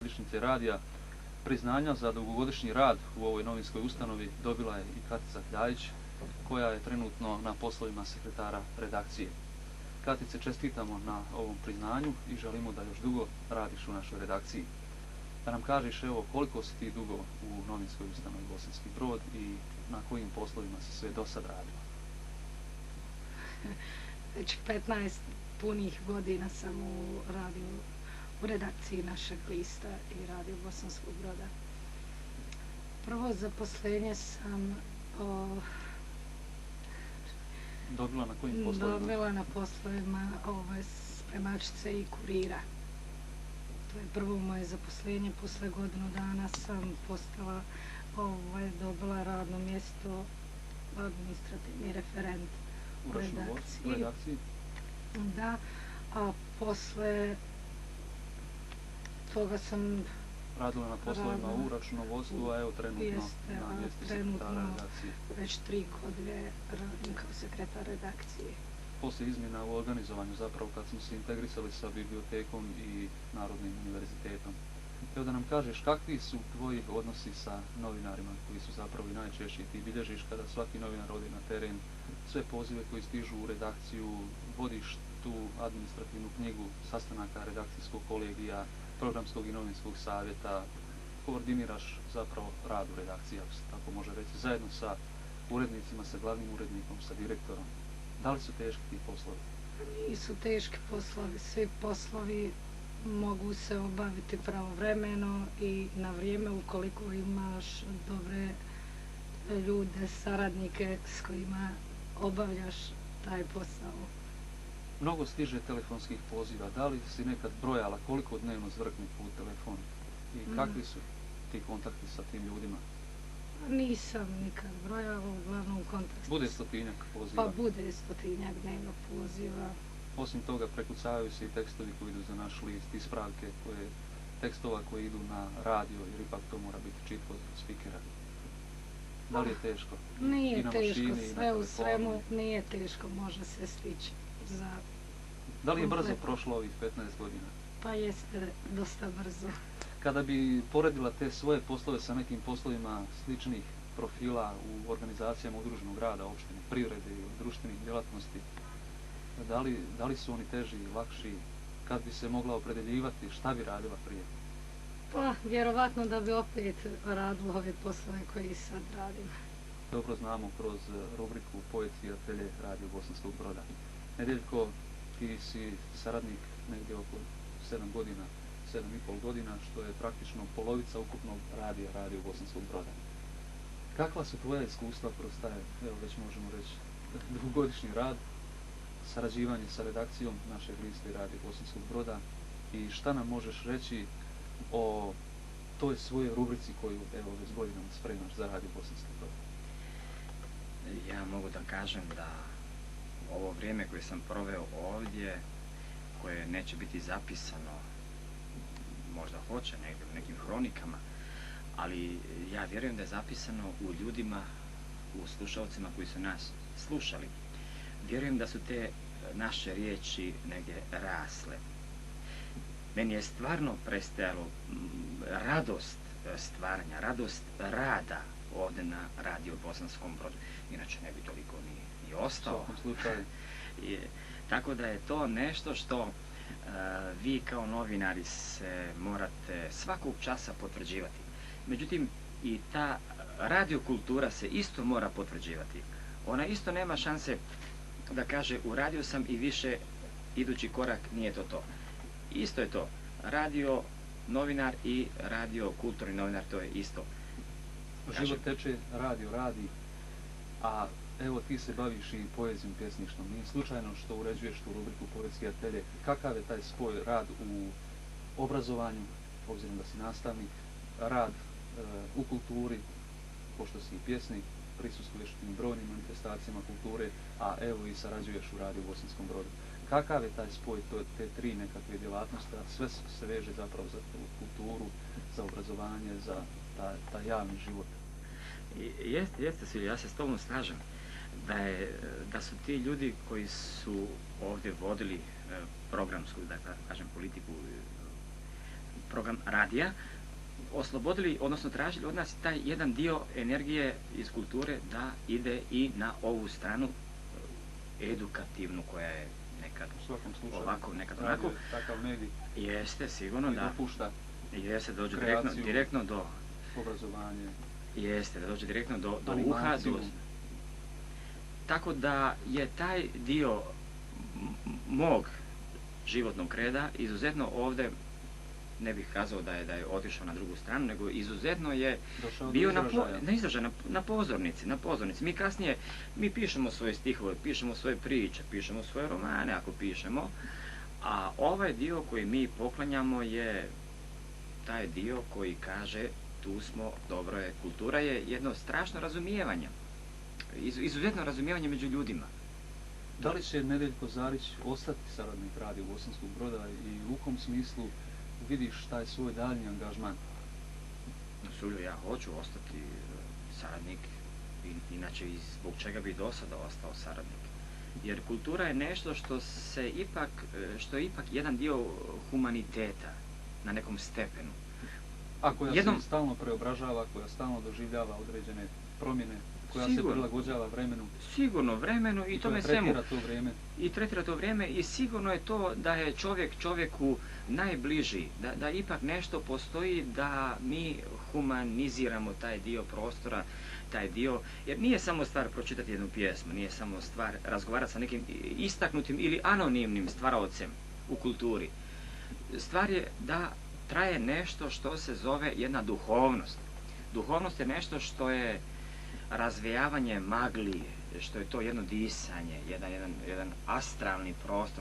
godišnjice radija, priznanja za dugogodišnji rad u ovoj novinskoj ustanovi dobila je i Katica Kljajić, koja je trenutno na poslovima sekretara redakcije. Katice, čestitamo na ovom priznanju i želimo da još dugo radiš u našoj redakciji. Da nam kažeš evo koliko si ti dugo u novinskoj ustanovi Bosanski Brod i na kojim poslovima si sve do sad radila? Već 15 punih godina sam u redakciji našeg lista i Radio Bosanskog Broda. Prvo zaposlenje sam dobila na kojim poslovima? Dobila na poslovima spremačice i kurira. To je prvo moje zaposlenje. Posle godinu dana sam postala, dobila radno mjesto administrativni referent u redakciji. Da, a posle toga sam radila na poslovima u računovodstvu, a evo trenutno na mjestu sekretara redakcije. Već 3 godine radim kao sekretar redakcije. Poslije izmjena u organizovanju, zapravo kad smo se integrisali sa bibliotekom i Narodnim univerzitetom. Evo da nam kažeš kakvi su tvoji odnosi sa novinarima koji su zapravo i najčešće. Ti bilježiš kada svaki novinar ode na teren, sve pozive koji stižu u redakciju, vodiš tu administrativnu knjigu sastanaka redakcijskog kolegija, programskog i novinskog savjeta, koordiniraš zapravo rad u redakciji, ako se tako može reći, zajedno sa urednicima, sa glavnim urednikom, sa direktorom. Da li su teški ti poslovi? Nisu teški poslovi, svi poslovi mogu se obaviti pravovremeno i na vrijeme ukoliko imaš dobre ljude, saradnike s kojima obavljaš taj posao. Mnogo stiže telefonskih poziva. Da li si nekad brojala koliko dnevno zvrkne put telefon i kakvi su ti kontakti sa tim ljudima? Nisam nikad brojala, uglavnom kontakt. Bude 100-tinjak poziva? Pa bude 100-tinjak dnevno poziva. Osim toga prekucavaju se i tekstovi koji idu za naš list, ispravke tekstova koji idu na radio, jer ipak to mora biti čitko od spikera. Da li je teško? Nije teško, sve u svemu nije teško, može se stići. Da li je brzo prošlo ovih 15 godina? Pa jeste, dosta brzo. Kada bi poredila te svoje poslove sa nekim poslovima sličnih profila u organizacijama udruženog rada, opštine, privrede i društvenih djelatnosti, da li su oni teži i lakši? Kad bi se mogla opredeljivati, šta bi radila prije? Pa, vjerovatno da bi opet radila ove poslove koje sad radim. Dobro znamo kroz rubriku Poetski atelje Radio Bosanskog Broda. Nedeljko, ti si saradnik negdje oko 7 godina, 7,5 godina, što je praktično polovica ukupnog radija Radio Bosanskog Broda. Kakva su tvoja iskustva kroz taj, evo već možemo reći, dugogodišnji rad, sarađivanje sa redakcijom našeg lista i Radio Bosanskog Broda i šta nam možeš reći o toj svojoj rubrici koju evo već godinama spremaš za Radio Bosanskog Broda? Ja mogu da kažem da ovo vrijeme koje sam proveo ovdje, koje neće biti zapisano, možda hoće negdje u nekim hronikama, ali ja vjerujem da je zapisano u ljudima, u slušalcima koji su nas slušali. Vjerujem da su te naše riječi negdje rasle. Meni je stvarno prestajalo radost stvaranja, radost rada ovdje na Radio Bosanskom Brodu. Inače ne bi toliko ni ostao. Tako da je to nešto što vi kao novinari se morate svakog časa potvrđivati. Međutim, i ta radiokultura se isto mora potvrđivati. Ona isto nema šanse da kaže uradio sam i više idući korak nije to. Isto je to. Radio novinar i radio kulturni novinar, to je isto. Život teče, radio radi, a evo ti se baviš i poezijom, pjesništvom. Nije slučajno što uređuješ tu rubriku Poetski atelje. Kakav je taj spoj rad u obrazovanju, obzirom da si nastavnik, rad u kulturi, pošto si i pjesnik, prisustvuješ tim brojnim manifestacijama kulture, a evo i sarađuješ u Radio Bosanskom Brodu. Kakav je taj spoj te tri nekakve djelatnosti, a sve se veže zapravo za kulturu, za obrazovanje, za taj javni život? Jeste, Silja, ja se s tobom slažem da su ti ljudi koji su ovdje vodili programsku, da kažem, politiku program radija, oslobodili, odnosno tražili od nas taj jedan dio energije iz kulture da ide i na ovu stranu edukativnu koja je nekad U svakom slučaju. ovako, nekad Radio onako. je takav medij Jeste, sigurno koji da. dopušta Jeste, dođe kreaciju, direktno do. obrazovanje, Jeste, da dođe direktno do uha. animaciju. Tako da je taj dio mog životnog reda izuzetno ovdje, ne bih kazao da je otišao na drugu stranu, nego izuzetno je Došao bio do izražaja. na pozornici. Mi kasnije, mi pišemo svoje stihove, pišemo svoje priče, pišemo svoje romane ako pišemo, a ovaj dio koji mi poklanjamo je taj dio koji kaže tu smo, dobro je, kultura je jedno strašno razumijevanje, izuzetno razumijevanje među ljudima. Da li će Nedjeljko Zarić ostati saradnik radija Bosanskog Broda i u kom smislu vidiš taj svoj daljnji angažman? Suljo, ja hoću ostati saradnik, inače i zbog čega bi do sada ostao saradnik. Jer kultura je nešto što je ipak jedan dio humaniteta na nekom stepenu. A koja se stalno preobražava, koja stalno doživljava određene promjene, koja se prilagođava vremenu. Sigurno vremenu i tome svemu. I tretira to vrijeme i sigurno je to da je čovjek čovjeku najbliži, da ipak nešto postoji da mi humaniziramo taj dio prostora, taj dio, jer nije samo stvar pročitati jednu pjesmu, nije samo stvar razgovarati sa nekim istaknutim ili anonimnim stvaraocem u kulturi. Stvar je da traje nešto što se zove jedna duhovnost. Duhovnost je nešto što je razvijavanje magli, što je to jedno disanje, jedan astralni prostor